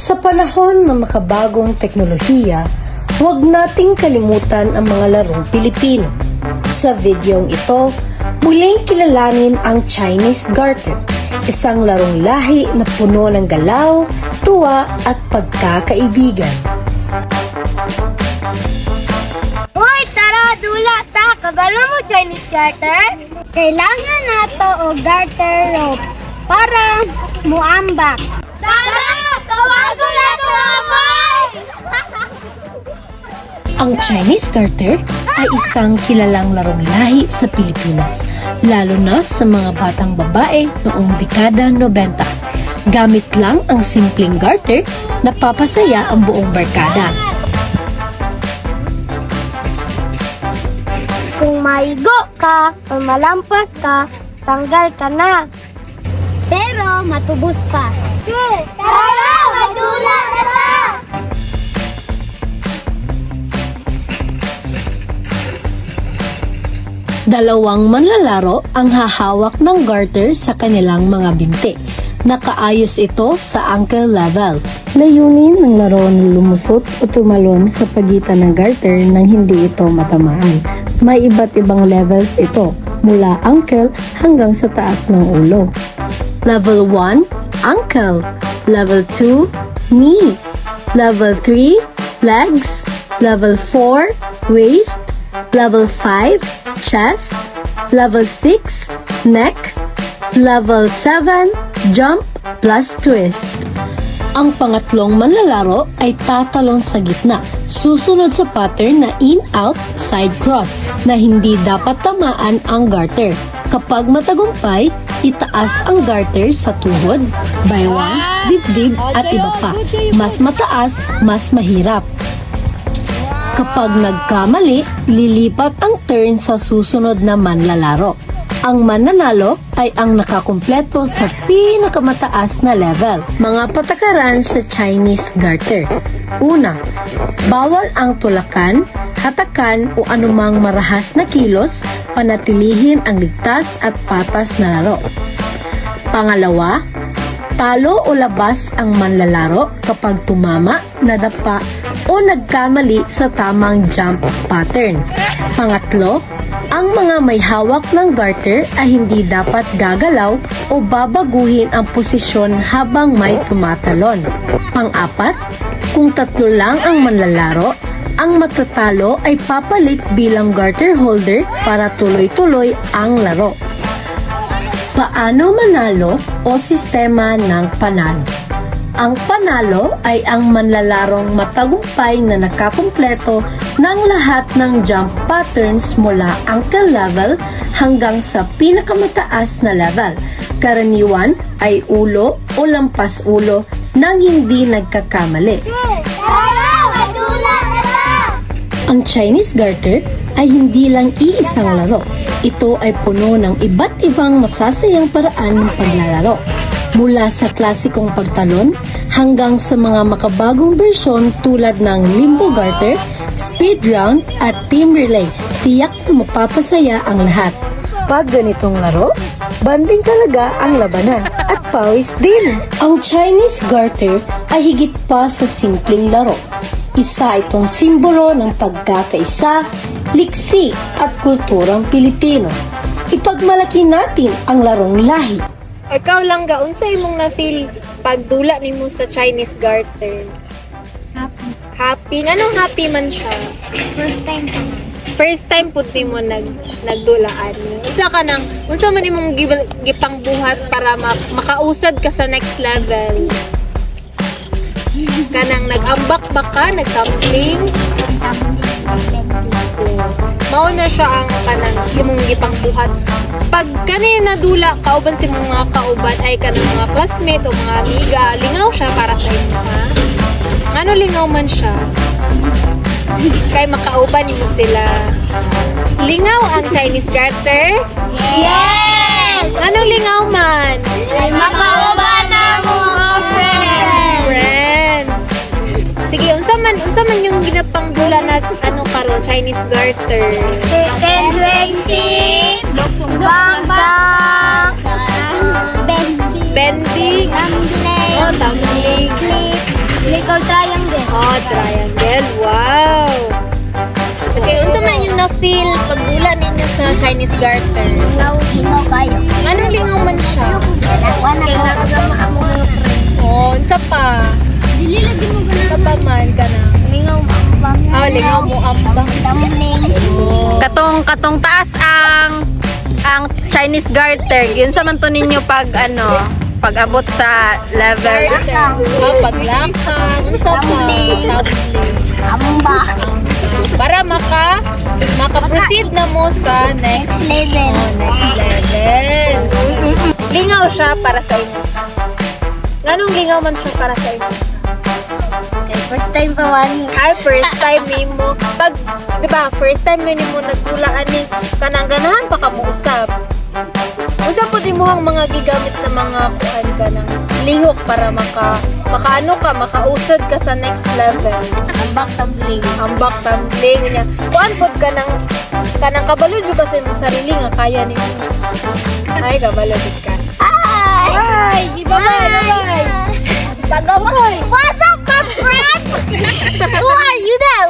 Sa panahon ng makabagong teknolohiya, huwag nating kalimutan ang mga larong Pilipino. Sa videong ito, muling kilalanin ang Chinese Garter, isang larong lahi na puno ng galaw, tuwa at pagkakaibigan. Uy, tara, dula ta! Kabalo mo Chinese Garter? Kailangan nato o garter rope para muambak. Tara! Tawago na ito, Amay! Ang Chinese Garter ay isang kilalang larong lahi sa Pilipinas, lalo na sa mga batang babae noong dekada 90. Gamit lang ang simpleng garter, napapasaya ang buong barkada. Kung maigo ka o malampas ka, tanggal ka na. Pero matubos pa. Tara! Madula na ta! Dalawang manlalaro ang hahawak ng garter sa kanilang mga binti. Nakaayos ito sa ankle level. Layunin ng laro na lumusot o tumalon sa pagitan ng garter nang hindi ito matamaan. May iba't ibang levels ito, mula ankle hanggang sa taas ng ulo. Level 1, ankle. Level 2, knee. Level 3, legs. Level 4, waist. Level 5, chest. Level 6, neck. Level 7, jump plus twist. Ang pangatlong manlalaro ay tatalon sa gitna, susunod sa pattern na in-out side cross na hindi dapat tamaan ang garter. Kapag matagumpay, itaas ang garter sa tuhod, baywang, dibdib at iba pa. Mas mataas, mas mahirap. Kapag nagkamali, lilipat ang turn sa susunod na manlalaro. Ang mananalo ay ang nakakumpleto sa pinakamataas na level. Mga patakaran sa Chinese Garter. Una, bawal ang tulakan, hatakan o anumang marahas na kilos, panatilihin ang ligtas at patas na laro. Pangalawa, talo o labas ang manlalaro kapag tumama, nadapa o nagkamali sa tamang jump pattern. Pangatlo, ang mga may hawak ng garter ay hindi dapat gagalaw o babaguhin ang posisyon habang may tumatalon. Pang-apat, kung tatlo lang ang manlalaro, ang matatalo ay papalit bilang garter holder para tuloy-tuloy ang laro. Paano manalo o sistema ng panalo? Ang panalo ay ang manlalarong matagumpay na nakakumpleto ng lahat ng jump patterns mula ankle level hanggang sa pinakamataas na level. Karaniwan ay ulo o lampas ulo nang hindi nagkakamali. Ang Chinese Garter ay hindi lang iisang laro. Ito ay puno ng iba't ibang masasayang paraan ng paglalaro. Mula sa klasikong pagtalon hanggang sa mga makabagong bersyon tulad ng limbo garter, speed round at team relay, tiyak na mapapasaya ang lahat. Pag ganitong laro, banding talaga ang labanan at pawis din. Ang Chinese Garter ay higit pa sa simpleng laro. Isa itong simbolo ng pagkakaisa, liksi at kulturang Pilipino. Ipagmalaki natin ang larong lahi. Ikaw lang ga, unsay mong na-feel pagdula nimo sa Chinese Garter? Happy. Anong happy man siya? First time pud nimo nagdulaan. Unsa man imong gipangbuhat para makausad ka sa next level? Kanang nag-ambak ba ka, nag-tumbling? Mao na siya ang kanang imong gipangbuhat. Pag kanina nadula kauban si mga kauban ay kanang mga classmate o mga amiga, lingaw siya para sa inyo, ha? Ano lingaw man siya? Kay makauban mo sila. Lingaw ang Chinese Garter? Yes! Anong lingaw man? Ay makauban na mga friends. Sige, unsa man yung ginapanggula na ano karon Chinese Garter? 10-20 Bang! Bending. Tumbling. Oh, tumbling. Flip. Oh, triangle. Wow! Okay, unsa man yung na-feel pagdula ninyo sa Chinese garter? Lingaw kayo. Anong lingaw man siya? Kaya nakasama ako mga friend. Oh, unsa pa? Dili lagi mo Unsa pa man ka na? Lingaw mo ambang. Ah, lingaw mo ambang. Tumbling. Oh. Katong taas ang Chinese garter. Yun sa man to ninyo pag pag-abot sa level. Garter. Ah, paglakang. Unsa pa? Tumbling. Tumbling. Amba. Para maka-proceed na mo sa next Level. level. Lingaw siya para sa inyo. Ganong lingaw man siya para sa inyo? Okay, first time pa man. Ay, first time mo. Pag, di ba, first time mo nagtulaan ni kanang ganahan pa ka mo usab. Unsa po din mo ang mga gigamit na mga kuan ka ng lihok para makausad ka sa next level. Ambak tumbling. Ambak tumbling niya. Kuan pod ka ng kanang kabalo jud ka sa imong sarili nga kaya nimo. Ay, kabalo jud ka. Hi! Bye-bye! Bye-bye! What's up, my friend? Who are you now?